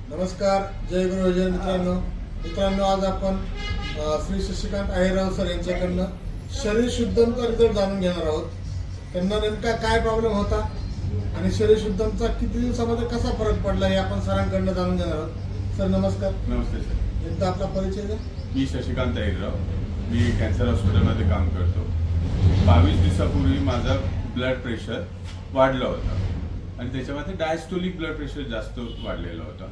नमस्कार, जय गुरुजन मित्रांनो आज आपण श्री शशिकांत अहिरराव सर यांच्याकडनं शरीर शुद्धमचा रिझल्ट जाणून घेणार आहोत. त्यांना नेमका काय प्रॉब्लेम होता आणि शरीर शुद्धमचा किती दिवसामध्ये कसा फरक पडला हे आपण सरांकडनं जाणून घेणार आहोत. सर नमस्कार. नमस्ते सर. एकदा आपला परिचय द्या. मी शशिकांत अहिरराव, मी कॅन्सर हॉस्पिटलमध्ये काम करतो. 22 दिवसापूर्वी माझा ब्लड प्रेशर वाढला होता आणि त्याच्यामध्ये डायस्टोलिक ब्लड प्रेशर जास्त वाढलेला होता.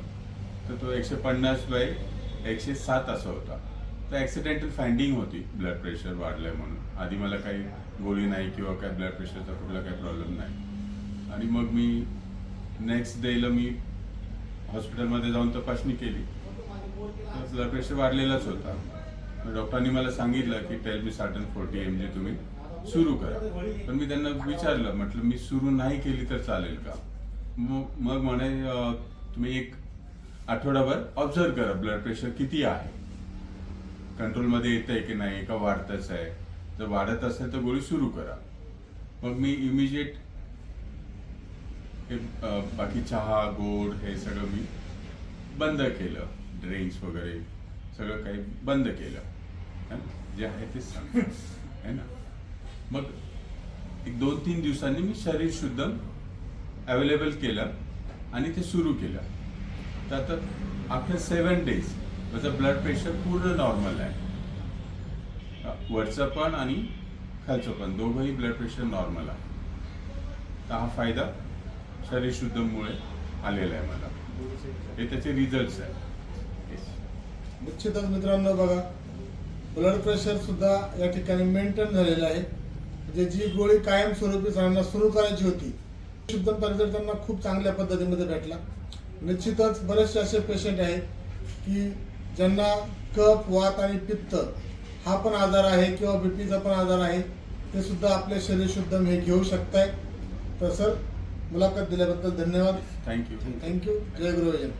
तर तो 150/107 असा होता. तर ॲक्सिडेंटल फाइंडिंग होती ब्लड प्रेशर वाढलंय म्हणून. आधी मला काही गोळी नाही किंवा काय ब्लड प्रेशरचा कुठला काही प्रॉब्लेम नाही. आणि मग मी नेक्स्ट डेला मी हॉस्पिटलमध्ये जाऊन तपासणी केली. ब्लड प्रेशर वाढलेलाच होता. डॉक्टरांनी मला सांगितलं की टेलमिसार्टन 40 mg तुम्ही सुरू करा. पण मी त्यांना विचारलं, म्हटलं मी सुरू नाही केली तर चालेल का? मग म्हणे तुम्ही एक आठवडाभर ऑब्झर्व करा ब्लड प्रेशर किती आहे, कंट्रोलमध्ये येत आहे की नाही, का वाढतच आहे. जर वाढत असेल तर गोळी सुरू करा. मग मी इमिजिएट बाकी चहा गोड हे सगळं मी बंद केलं. ड्रिंक्स वगैरे सगळं काही बंद केलं. जे आहे ते सांग है ना. मग एक 2-3 दिवसांनी मी शरीर शुद्ध अवेलेबल केलं आणि ते सुरू केलं. तर आता आफ्टर 7 days माझं ब्लड प्रेशर पूर्ण नॉर्मल आहे. वरचं पण आणि खालचं पण दोघंही ब्लड प्रेशर नॉर्मल आहे. तर हा फायदा शरीर शुद्धमुळे आलेला आहे मला. हे त्याचे रिझल्ट्स आहेत. निश्चितच मित्रांनो बघा, ब्लड प्रेशर सुद्धा या ठिकाणी मेंटेन झालेलं आहे. म्हणजे जी गोळी कायमस्वरूपी सरांना सुरू करायची होती, शुद्धमचा रिझल्ट त्यांना खूप चांगल्या पद्धतीमध्ये भेटला. निश्चितच बरेचसे असे पेशंट आहेत की ज्यांना कफ वात आणि पित्त हा पण आजार आहे किंवा बीपीचा पण आजार आहे, ते सुद्धा आपले शरीर शुद्धम हे घेऊ शकताय. तर सर मुलाखत दिल्याबद्दल धन्यवाद. थँक्यू. जय गुरुजन.